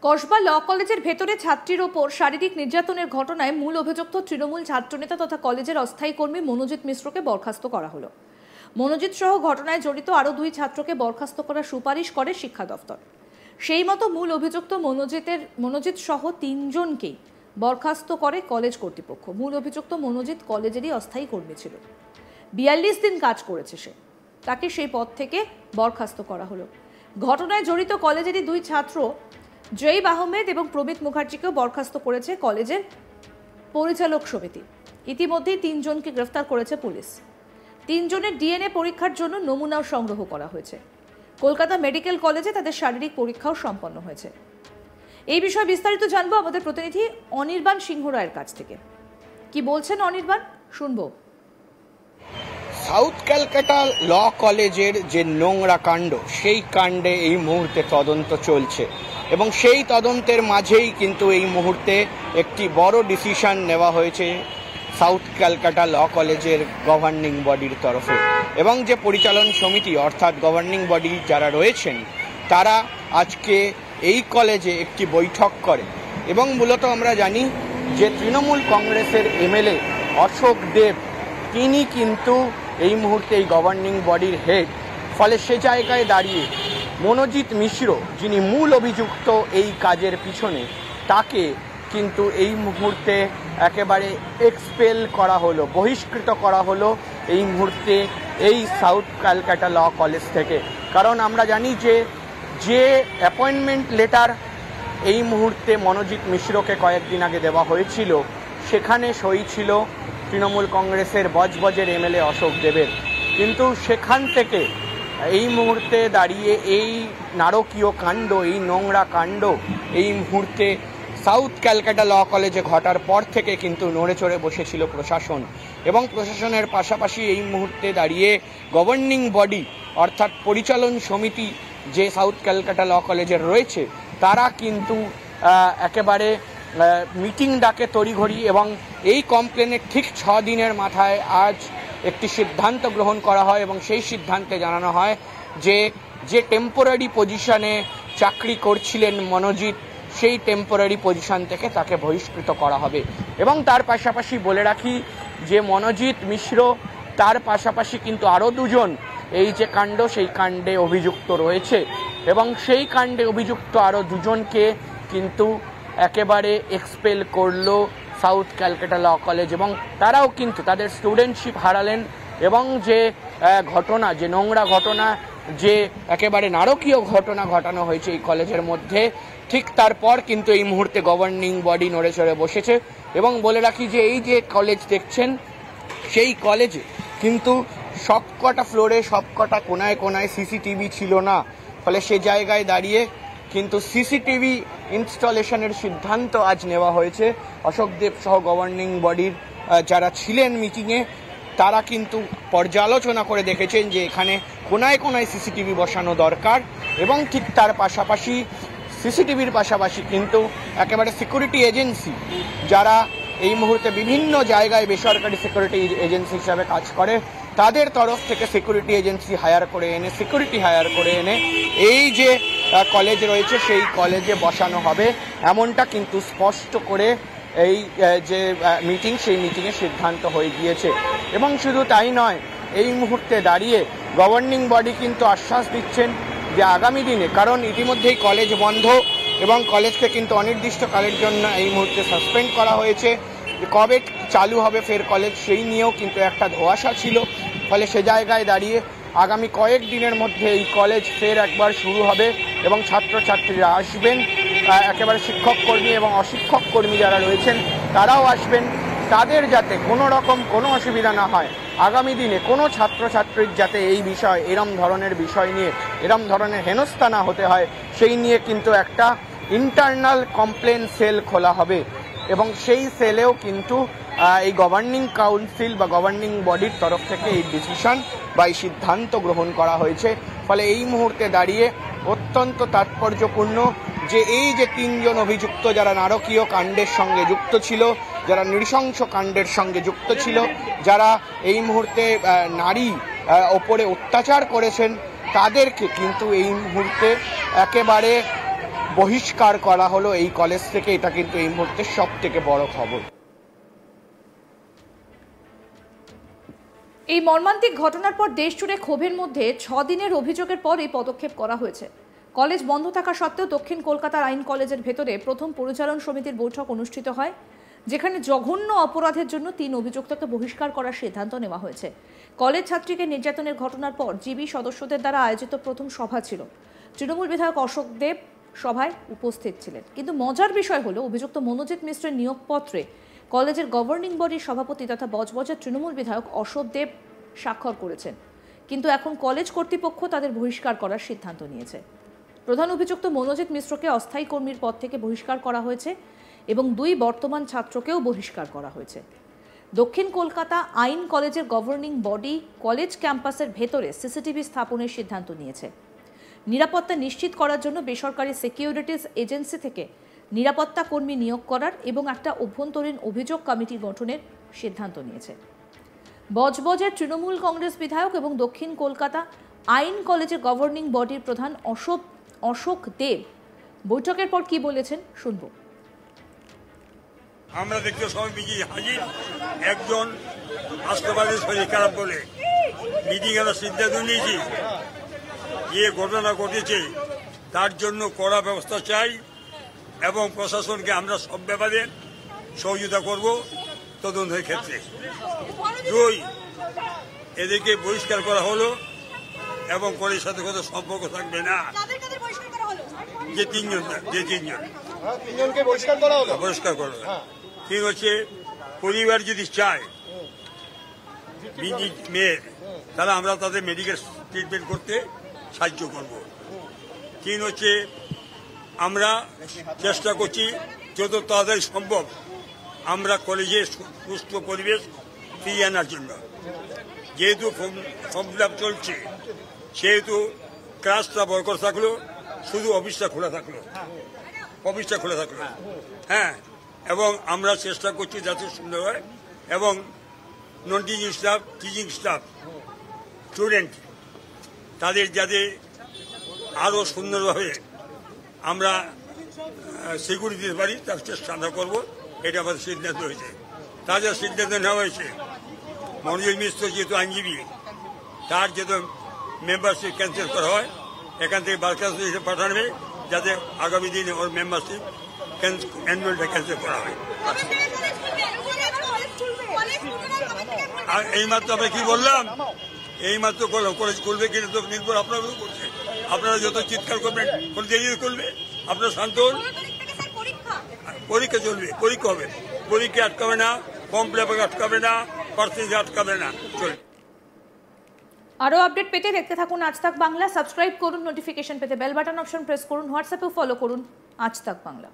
কসবা ল কলেজের ভেতরে ছাত্রীর ওপর শারীরিক নির্যাতনের ঘটনায় মূল অভিযুক্ত তৃণমূল ছাত্রনেতা তথা কলেজের অস্থায়ী কর্মী মনোজিৎ মিশ্রকে বরখাস্ত করা হলো। মনোজিৎ সহ ঘটনায় জড়িত আরও 2 ছাত্রকে বরখাস্ত করার সুপারিশ করে শিক্ষা দফতর। সেই মতো মূল অভিযুক্ত মনোজিৎ সহ 3 জনকেই বরখাস্ত করে কলেজ কর্তৃপক্ষ। মূল অভিযুক্ত মনোজিৎ কলেজেরই অস্থায়ী কর্মী ছিল, 42 দিন কাজ করেছে সে, তাকে সেই পদ থেকে বরখাস্ত করা হলো। ঘটনায় জড়িত কলেজেরই 2 ছাত্র জয়ীব আহমেদ এবং প্রমিত মুখার্জিকেও বরখাস্ত করেছে কলেজের পরিচালক সমিতি। ইতিমধ্যেই 3 জনকে গ্রেফতার করেছে পুলিশ। 3 জনের ডিএনএ পরীক্ষার জন্য নমুনাও সংগ্রহ করা হয়েছে। কলকাতা মেডিকেল কলেজে তাদের শারীরিক পরীক্ষাও সম্পন্ন হয়েছে। এই বিষয়ে বিস্তারিত জানবো আমাদের প্রতিনিধি অনির্বাণ সিংহ রায়ের কাছ থেকে। কি বলছেন অনির্বাণ, শুনবো। সাউথ ক্যালকাটা ল কলেজের যে নোংরা কাণ্ড, সেই কাণ্ডে এই মুহূর্তে তদন্ত চলছে এবং সেই তদন্তের মাঝেই কিন্তু এই মুহূর্তে একটি বড় ডিসিশন নেওয়া হয়েছে সাউথ ক্যালকাটা ল কলেজের গভর্নিং বডির তরফে। এবং যে পরিচালন সমিতি অর্থাৎ গভর্নিং বডি যারা রয়েছেন, তারা আজকে এই কলেজে একটি বৈঠক করে এবং মূলত আমরা জানি যে তৃণমূল কংগ্রেসের এমএলএ অশোক দেব, তিনি কিন্তু এই মুহূর্তে এই গভর্নিং বডির হেড। ফলে সে জায়গায় দাঁড়িয়ে মনোজিৎ মিশ্র, যিনি মূল অভিযুক্ত এই কাজের পিছনে, তাকে কিন্তু এই মুহূর্তে একেবারে এক্সপেল করা হলো, বহিষ্কৃত করা হলো এই মুহূর্তে এই সাউথ ক্যালকাটা ল কলেজ থেকে। কারণ আমরা জানি যে অ্যাপয়েন্টমেন্ট লেটার এই মুহূর্তে মনোজিৎ মিশ্রকে কয়েকদিন আগে দেওয়া হয়েছিল, সেখানে সই ছিল তৃণমূল কংগ্রেসের বজবজের এমএলএ অশোক দেবের। কিন্তু সেখান থেকে এই মুহূর্তে দাঁড়িয়ে এই নারকীয় কাণ্ড, এই নোংরা কাণ্ড এই মুহূর্তে সাউথ ক্যালকাটা ল কলেজে ঘটার পর থেকে কিন্তু নড়ে চড়ে বসেছিল প্রশাসন। এবং প্রশাসনের পাশাপাশি এই মুহূর্তে দাঁড়িয়ে গভর্নিং বডি অর্থাৎ পরিচালন সমিতি যে সাউথ ক্যালকাটা ল কলেজের রয়েছে, তারা কিন্তু একেবারে মিটিং ডাকে তড়িঘড়ি এবং এই কমপ্লেনের ঠিক 6 দিনের মাথায় আজ একটি সিদ্ধান্ত গ্রহণ করা হয় এবং সেই সিদ্ধান্তে জানানো হয় যে টেম্পোরারি পজিশনে চাকরি করছিলেন মনোজিৎ, সেই টেম্পোরারি পজিশন থেকে তাকে বহিষ্কৃত করা হবে। এবং তার পাশাপাশি বলে রাখি যে মনোজিৎ মিশ্র, তার পাশাপাশি কিন্তু আরও 2 জন এই যে কাণ্ড, সেই কাণ্ডে অভিযুক্ত রয়েছে এবং সেই কাণ্ডে অভিযুক্ত আরও 2 জনকে কিন্তু একেবারে এক্সপেল করলো সাউথ ক্যালকাটা ল কলেজ এবং তারাও কিন্তু তাদের স্টুডেন্টশিপ হারালেন। এবং যে ঘটনা, যে নোংরা ঘটনা, যে একেবারে নারকীয় ঘটনা ঘটানো হয়েছে এই কলেজের মধ্যে, ঠিক তারপর কিন্তু এই মুহূর্তে গভর্নিং বডি নড়ে চড়ে বসেছে। এবং বলে রাখি যে এই যে কলেজ দেখছেন, সেই কলেজে কিন্তু সবকটা ফ্লোরে, সবকটা কোনায় কোনায় সিসিটিভি ছিল না। ফলে সে জায়গায় দাঁড়িয়ে কিন্তু সিসিটিভি ইনস্টলেশনের সিদ্ধান্ত আজ নেওয়া হয়েছে। অশোক দেব সহ গভর্নিং বডির যারা ছিলেন মিটিংয়ে, তারা কিন্তু পর্যালোচনা করে দেখেছেন যে এখানে কোনায় কোনায় সিসিটিভি বসানো দরকার এবং ঠিক তার পাশাপাশি সিসিটিভির পাশাপাশি কিন্তু একেবারে সিকিউরিটি এজেন্সি যারা এই মুহূর্তে বিভিন্ন জায়গায় বেসরকারি সিকিউরিটি এজেন্সি হিসাবে কাজ করে, তাদের তরফ থেকে সিকিউরিটি এজেন্সি সিকিউরিটি হায়ার করে এনে এই যে কলেজ রয়েছে সেই কলেজে বসানো হবে, এমনটা কিন্তু স্পষ্ট করে এই যে মিটিং, সেই মিটিংয়ে সিদ্ধান্ত হয়ে গিয়েছে। এবং শুধু তাই নয়, এই মুহূর্তে দাঁড়িয়ে গভর্নিং বডি কিন্তু আশ্বাস দিচ্ছেন যে আগামী দিনে, কারণ ইতিমধ্যেই কলেজ বন্ধ এবং কলেজকে কিন্তু অনির্দিষ্টকালের জন্য এই মুহূর্তে সাসপেন্ড করা হয়েছে, কবে চালু হবে ফের কলেজ সেই নিয়েও কিন্তু একটা ধোঁয়াশা ছিল। ফলে সে জায়গায় দাঁড়িয়ে আগামী কয়েক দিনের মধ্যে এই কলেজ ফের একবার শুরু হবে এবং ছাত্রছাত্রীরা আসবেন, একেবারে শিক্ষক কর্মী এবং অশিক্ষক কর্মী যারা রয়েছেন তারাও আসবেন। তাদের যাতে কোনো রকম কোনো অসুবিধা না হয়, আগামী দিনে কোনো ছাত্রছাত্রীর যাতে এই বিষয়, এরম ধরনের বিষয় নিয়ে এরম ধরনের হেনস্থা না হতে হয়, সেই নিয়ে কিন্তু একটা ইন্টারনাল কমপ্লেন সেল খোলা হবে এবং সেই সেলেও কিন্তু এই গভর্নিং কাউন্সিল বা গভর্নিং বডির তরফ থেকে এই ডিসিশন বা এই সিদ্ধান্ত গ্রহণ করা হয়েছে। ফলে এই মুহূর্তে দাঁড়িয়ে অত্যন্ত তাৎপর্যপূর্ণ যে এই যে 3 জন অভিযুক্ত যারা নারকীয় কাণ্ডের সঙ্গে যুক্ত ছিল, যারা নৃশংস কাণ্ডের সঙ্গে যুক্ত ছিল, যারা এই মুহূর্তে নারী ওপরে অত্যাচার করেছেন, তাদেরকে কিন্তু এই মুহূর্তে একেবারে বহিষ্কার করা হলো এই কলেজ থেকে, এটা কিন্তু এই মুহূর্তে সব থেকে বড় খবর। এই মর্মান্তিক ঘটনার পর দেশ জুড়ে ক্ষোভের মধ্যে 6 দিনের অভিযোগের পর এই পদক্ষেপ করা হয়েছে। কলেজ বন্ধ থাকা সত্ত্বেও দক্ষিণ কলকাতার আইন কলেজের ভেতরে প্রথম পরিচালন সমিতির বৈঠক অনুষ্ঠিত হয়, যেখানে জঘন্য অপরাধের জন্য 3 অভিযুক্তকে বহিষ্কার করার সিদ্ধান্ত নেওয়া হয়েছে। কলেজ ছাত্রীকে নির্যাতনের ঘটনার পর জিবি সদস্যদের দ্বারা আয়োজিত প্রথম সভা ছিল। তৃণমূল বিধায়ক অশোক দেব সভায় উপস্থিত ছিলেন। কিন্তু মজার বিষয় হলো, অভিযুক্ত মনোজিৎ মিশ্রের নিয়োগপত্রে কলেজের গভর্নিং বডির সভাপতি তথা বজবজের তৃণমূল বিধায়ক অশোক দেব স্বাক্ষর করেছেন, কিন্তু এখন কলেজ কর্তৃপক্ষ তাদের বহিষ্কার করার সিদ্ধান্ত নিয়েছে। প্রধান অভিযুক্ত মনোজিৎ মিশ্রকে অস্থায়ী কর্মীর পদ থেকে বহিষ্কার করা হয়েছে এবং 2 বর্তমান ছাত্রকেও বহিষ্কার করা হয়েছে। দক্ষিণ কলকাতা আইন কলেজের গভর্নিং বডি কলেজ ক্যাম্পাসের ভেতরে সিসিটিভি স্থাপনের সিদ্ধান্ত নিয়েছে। নিরাপত্তা নিশ্চিত করার জন্য বেসরকারি সিকিউরিটিজ এজেন্সি থেকে নিরাপত্তা কর্মী নিয়োগ করার এবং একটা অভ্যন্তরীণ অভিযোগ কমিটি গঠনের সিদ্ধান্ত নিয়েছে। বজবজের তৃণমূল কংগ্রেস বিধায়ক এবং দক্ষিণ কলকাতা আইন কলেজের গভর্নিং বডির প্রধান অশোক দেব বৈঠকের পর কি বলেছেন শুনবো। আমরা দেখতে সবাই মিটিং হাজির, একজন রাষ্ট্রবাদী শরীর খারাপ বলে মিটিং আমরা সিদ্ধান্ত নিয়েছি, যে ঘটনা ঘটেছে তার জন্য কড়া ব্যবস্থা চাই এবং প্রশাসনকে আমরা সব ব্যাপারে সহযোগিতা করব তদন্তের ক্ষেত্রে। 2, এদেরকে বহিষ্কার করা হলো এবং কলেজের সাথে কোনো সম্পর্ক থাকবে না। যে তিনজনকে বহিষ্কার করা হলো। ঠিক হচ্ছে, পরিবার যদি চায় মেয়ের, তাহলে আমরা তাদের মেডিকেল ট্রিটমেন্ট করতে সাহায্য করব। 3 হচ্ছে, আমরা চেষ্টা করছি যত তাড়াতাড়ি সম্ভব আমরা কলেজে সুস্থ পরিবেশ ফিরিয়ে আনার জন্য। যেহেতু ফর্ম ফিল আপ চলছে, সেহেতু ক্লাসটা বয়কট থাকলো, শুধু অফিসটা খোলা থাকলো। হ্যাঁ, এবং আমরা চেষ্টা করছি যাতে সুন্দর হয় এবং non teaching staff, teaching staff, student তাদের যাতে আরও সুন্দরভাবে আমরা সিকিউরিটি দিতে পারি তার চেষ্টা আমরা করবো। এটা আমাদের সিদ্ধান্ত হয়েছে। তাদের সিদ্ধান্ত নেওয়া হয়েছে, মনোজিৎ মিশ্র যেহেতু আইনজীবী, তার যেহেতু মেম্বারশিপ ক্যান্সেল করা হয়, এখান থেকে বারখাস্ত হিসেবে পাঠানো হবে, যাতে আগামী দিনে ওর মেম্বারশিপ এনরোলটা ক্যান্সেল করা হয়। আর এইমাত্র আমরা কি বললাম, এইমাত্র কলেজ খুলবে কিনা তো নির্ভর আপনার করছে। আপনারা যত চিৎকার করবেন দেরি করবে, আপনারা শান্ত হন। পরীক্ষা চলবে, পরীক্ষা হবে, পরীক্ষা আটকাবে না, ফর্ম ফিল আপ আটকাবে না, পার্সেন্টেজ আটকাবে না, চলবে। আরও আপডেট পেতে দেখতে থাকুন আজ তাক বাংলা। সাবস্ক্রাইব করুন, নোটিফিকেশন পেতে বেল বাটন অপশন প্রেস করুন, হোয়াটসঅ্যাপেও ফলো করুন আজ তাক বাংলা।